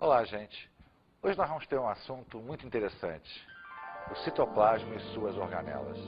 Olá, gente. Hoje nós vamos ter um assunto muito interessante: o citoplasma e suas organelas.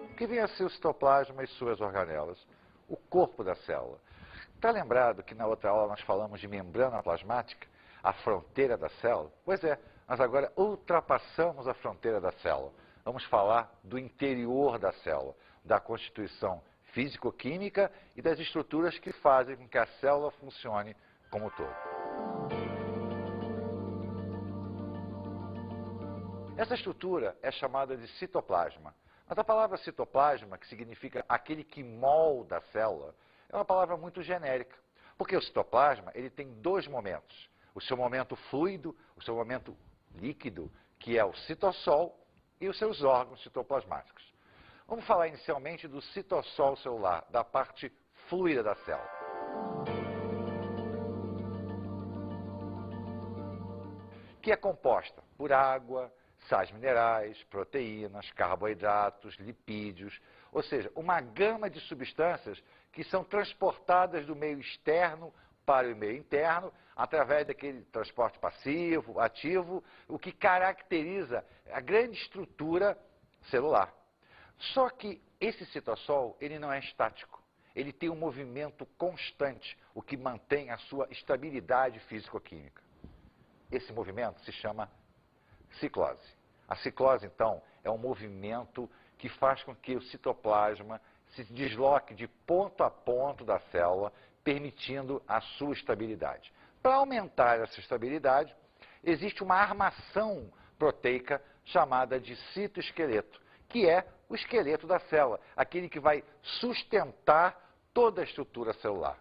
O que vem a ser o citoplasma e suas organelas? O corpo da célula. Está lembrado que na outra aula nós falamos de membrana plasmática, a fronteira da célula? Pois é, nós agora ultrapassamos a fronteira da célula. Vamos falar do interior da célula, da constituição físico-química e das estruturas que fazem com que a célula funcione como um todo. Essa estrutura é chamada de citoplasma. Mas a palavra citoplasma, que significa aquele que molda a célula, é uma palavra muito genérica. Porque o citoplasma ele tem dois momentos. O seu momento fluido, o seu momento líquido, que é o citossol, e os seus órgãos citoplasmáticos. Vamos falar inicialmente do citossol celular, da parte fluida da célula. Que é composta por água, sais minerais, proteínas, carboidratos, lipídios, ou seja, uma gama de substâncias que são transportadas do meio externo para o meio interno, através daquele transporte passivo, ativo, o que caracteriza a grande estrutura celular. Só que esse citossol, ele não é estático, ele tem um movimento constante, o que mantém a sua estabilidade físico-química. Esse movimento se chama ciclose. A ciclose, então, é um movimento que faz com que o citoplasma se desloque de ponto a ponto da célula, permitindo a sua estabilidade. Para aumentar essa estabilidade, existe uma armação proteica chamada de citoesqueleto, que é o esqueleto da célula, aquele que vai sustentar toda a estrutura celular.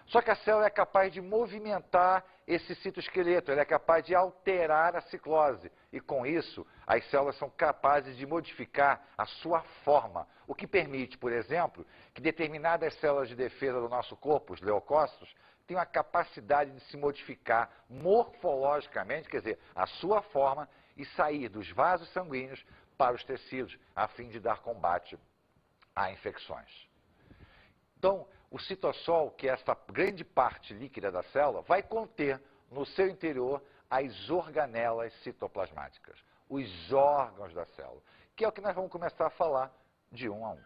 Só que a célula é capaz de movimentar esse citoesqueleto, ela é capaz de alterar a ciclose. E com isso, as células são capazes de modificar a sua forma, o que permite, por exemplo, que determinadas células de defesa do nosso corpo, os leucócitos, tenham a capacidade de se modificar morfologicamente, quer dizer, a sua forma, e sair dos vasos sanguíneos para os tecidos, a fim de dar combate a infecções. Então, o citossol, que é essa grande parte líquida da célula, vai conter no seu interior as organelas citoplasmáticas, os órgãos da célula, que é o que nós vamos começar a falar de um a um.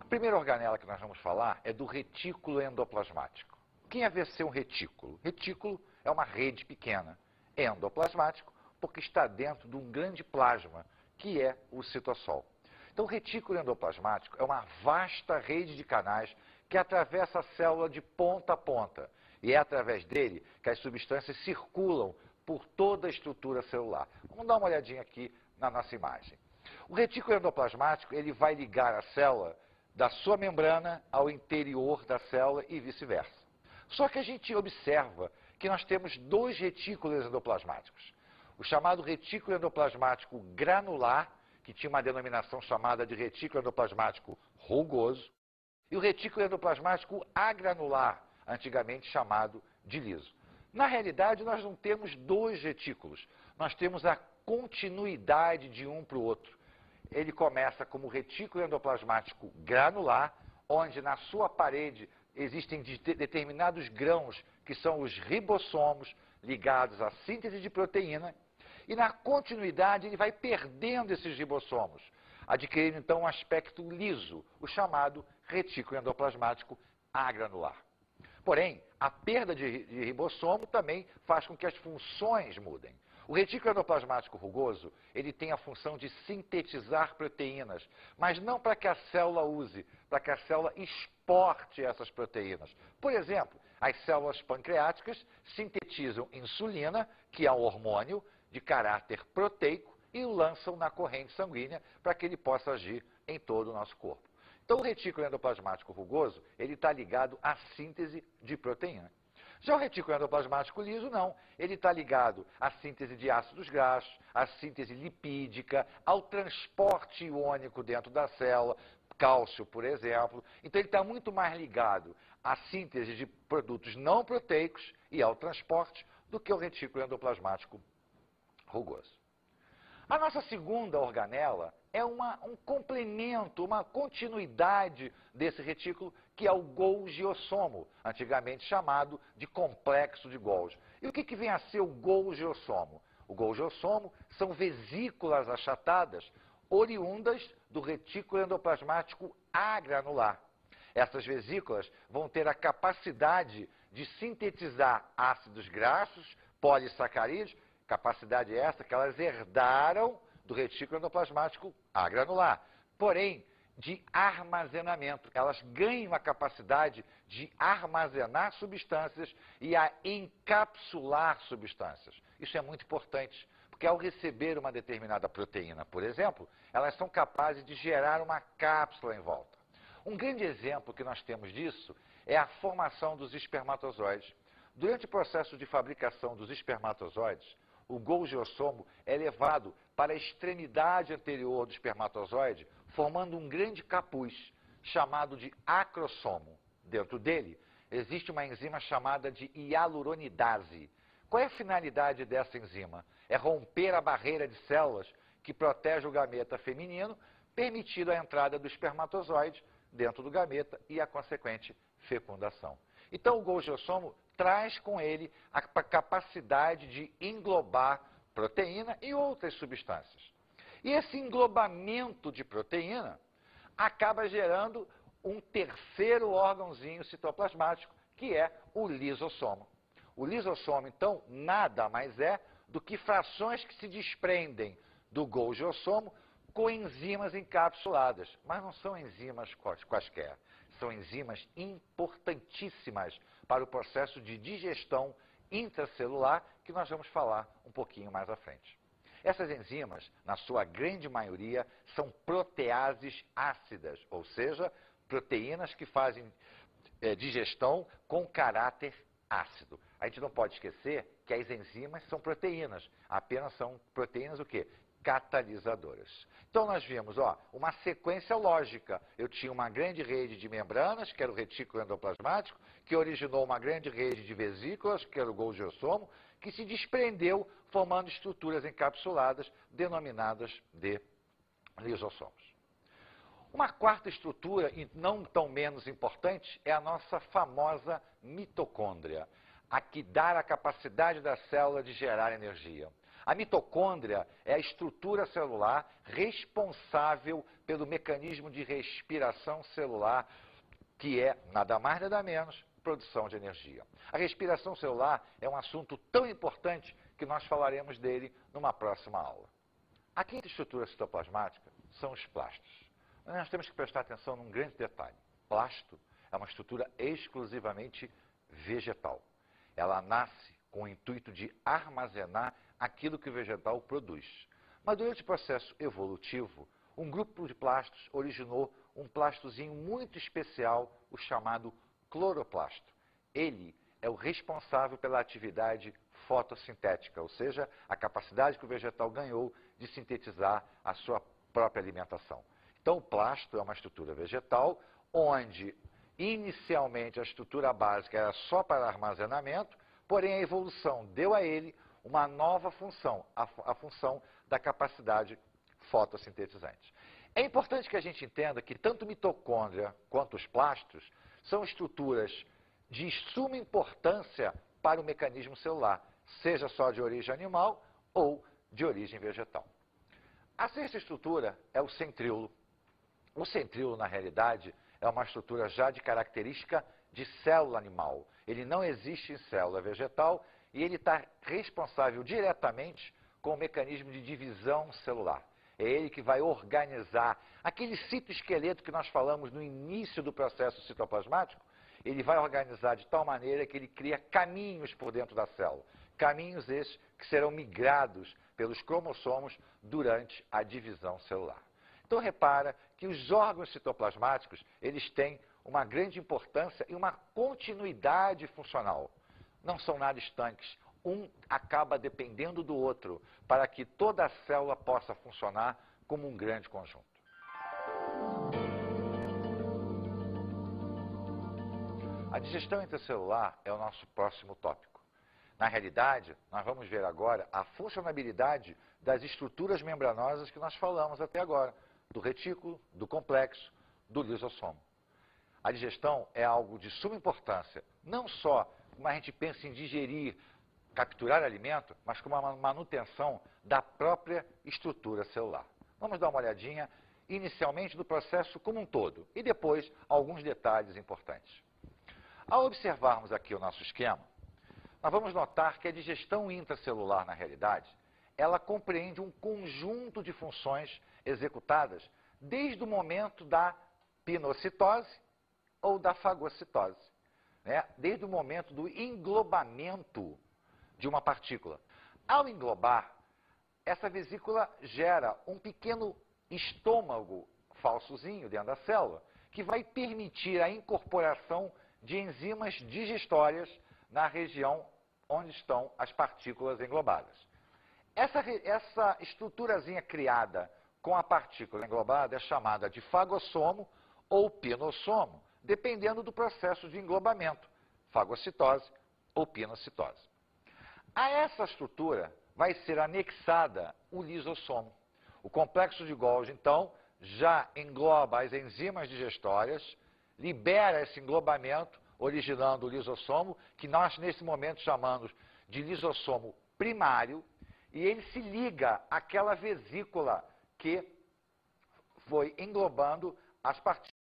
A primeira organela que nós vamos falar é do retículo endoplasmático. Quem é ver ser um retículo? Retículo é uma rede pequena, endoplasmático, porque está dentro de um grande plasma, que é o citossol. Então, o retículo endoplasmático é uma vasta rede de canais que atravessa a célula de ponta a ponta. E é através dele que as substâncias circulam por toda a estrutura celular. Vamos dar uma olhadinha aqui na nossa imagem. O retículo endoplasmático ele vai ligar a célula da sua membrana ao interior da célula e vice-versa. Só que a gente observa que nós temos dois retículos endoplasmáticos. O chamado retículo endoplasmático granular, que tinha uma denominação chamada de retículo endoplasmático rugoso, e o retículo endoplasmático agranular, antigamente chamado de liso. Na realidade, nós não temos dois retículos, nós temos a continuidade de um para o outro. Ele começa como retículo endoplasmático granular, onde na sua parede existem determinados grãos, que são os ribossomos, ligados à síntese de proteína, e na continuidade ele vai perdendo esses ribossomos, adquirindo então um aspecto liso, o chamado retículo endoplasmático agranular. Porém, a perda de ribossomo também faz com que as funções mudem. O retículo endoplasmático rugoso, ele tem a função de sintetizar proteínas, mas não para que a célula use, para que a célula exporte essas proteínas. Por exemplo, as células pancreáticas sintetizam insulina, que é um hormônio de caráter proteico, e o lançam na corrente sanguínea para que ele possa agir em todo o nosso corpo. Então, o retículo endoplasmático rugoso, ele está ligado à síntese de proteína. Já o retículo endoplasmático liso, não. Ele está ligado à síntese de ácidos graxos, à síntese lipídica, ao transporte iônico dentro da célula, cálcio, por exemplo. Então, ele está muito mais ligado à síntese de produtos não proteicos e ao transporte do que o retículo endoplasmático rugoso. A nossa segunda organela é um complemento, uma continuidade desse retículo, que é o Golgiossomo, antigamente chamado de complexo de Golgi. E o que vem a ser o Golgiossomo? O Golgiossomo são vesículas achatadas oriundas do retículo endoplasmático agranular. Essas vesículas vão ter a capacidade de sintetizar ácidos graxos, polissacarídeos, capacidade essa que elas herdaram do retículo endoplasmático agranular. Porém, de armazenamento. Elas ganham a capacidade de armazenar substâncias e a encapsular substâncias. Isso é muito importante, porque ao receber uma determinada proteína, por exemplo, elas são capazes de gerar uma cápsula em volta. Um grande exemplo que nós temos disso é a formação dos espermatozoides. Durante o processo de fabricação dos espermatozoides, o Golgiossomo é levado para a extremidade anterior do espermatozoide, formando um grande capuz, chamado de acrossomo. Dentro dele, existe uma enzima chamada de hialuronidase. Qual é a finalidade dessa enzima? É romper a barreira de células que protege o gameta feminino, permitindo a entrada do espermatozoide dentro do gameta e a consequente fecundação. Então, o Golgiossomo traz com ele a capacidade de englobar proteína e outras substâncias. E esse englobamento de proteína acaba gerando um terceiro órgãozinho citoplasmático, que é o lisossomo. O lisossomo, então, nada mais é do que frações que se desprendem do Golgiossomo com enzimas encapsuladas. Mas não são enzimas quaisquer. São enzimas importantíssimas para o processo de digestão intracelular, que nós vamos falar um pouquinho mais à frente. Essas enzimas, na sua grande maioria, são proteases ácidas, ou seja, proteínas que fazem digestão com caráter ácido. A gente não pode esquecer que as enzimas são proteínas, apenas são proteínas o quê? Catalisadoras. Então, nós vimos uma sequência lógica. Eu tinha uma grande rede de membranas, que era o retículo endoplasmático, que originou uma grande rede de vesículas, que era o Golgiossomo, que se desprendeu, formando estruturas encapsuladas, denominadas de lisossomos. Uma quarta estrutura, e não tão menos importante, é a nossa famosa mitocôndria, a que dá a capacidade da célula de gerar energia. A mitocôndria é a estrutura celular responsável pelo mecanismo de respiração celular, que é, nada mais nada menos, produção de energia. A respiração celular é um assunto tão importante que nós falaremos dele numa próxima aula. A quinta estrutura citoplasmática são os plastos. Nós temos que prestar atenção num grande detalhe. Plasto é uma estrutura exclusivamente vegetal. Ela nasce com o intuito de armazenar aquilo que o vegetal produz. Mas durante o processo evolutivo, um grupo de plastos originou um plastozinho muito especial, o chamado cloroplasto. Ele é o responsável pela atividade fotossintética, ou seja, a capacidade que o vegetal ganhou de sintetizar a sua própria alimentação. Então, o plasto é uma estrutura vegetal, onde inicialmente a estrutura básica era só para armazenamento, porém a evolução deu a ele uma nova função, a função da capacidade fotossintetizante. É importante que a gente entenda que tanto mitocôndria quanto os plastos são estruturas de suma importância para o mecanismo celular, seja só de origem animal ou de origem vegetal. A sexta estrutura é o centríolo. O centríolo, na realidade, é uma estrutura já de característica de célula animal. Ele não existe em célula vegetal e ele está responsável diretamente com o mecanismo de divisão celular. É ele que vai organizar aquele citoesqueleto que nós falamos no início do processo citoplasmático. Ele vai organizar de tal maneira que ele cria caminhos por dentro da célula. Caminhos esses que serão migrados pelos cromossomos durante a divisão celular. Então, repara que os órgãos citoplasmáticos, eles têm uma grande importância e uma continuidade funcional. não são nada estanques. Um acaba dependendo do outro para que toda a célula possa funcionar como um grande conjunto. A digestão intracelular é o nosso próximo tópico. Na realidade, nós vamos ver agora a funcionabilidade das estruturas membranosas que nós falamos até agora, do retículo, do complexo, do lisossomo. A digestão é algo de suma importância, não só como a gente pensa em digerir, capturar alimento, mas como uma manutenção da própria estrutura celular. Vamos dar uma olhadinha inicialmente do processo como um todo e depois alguns detalhes importantes. Ao observarmos aqui o nosso esquema, nós vamos notar que a digestão intracelular, na realidade, ela compreende um conjunto de funções executadas desde o momento da pinocitose ou da fagocitose, né? Desde o momento do englobamento de uma partícula. Ao englobar, essa vesícula gera um pequeno estômago falsozinho dentro da célula, que vai permitir a incorporação de enzimas digestórias na região onde estão as partículas englobadas. Essa estruturazinha criada com a partícula englobada é chamada de fagossomo ou pinossomo, dependendo do processo de englobamento, fagocitose ou pinocitose. A essa estrutura vai ser anexada o lisossomo. O complexo de Golgi, então, já engloba as enzimas digestórias, libera esse englobamento, originando o lisossomo, que nós nesse momento chamamos de lisossomo primário, e ele se liga àquela vesícula que foi englobando as partículas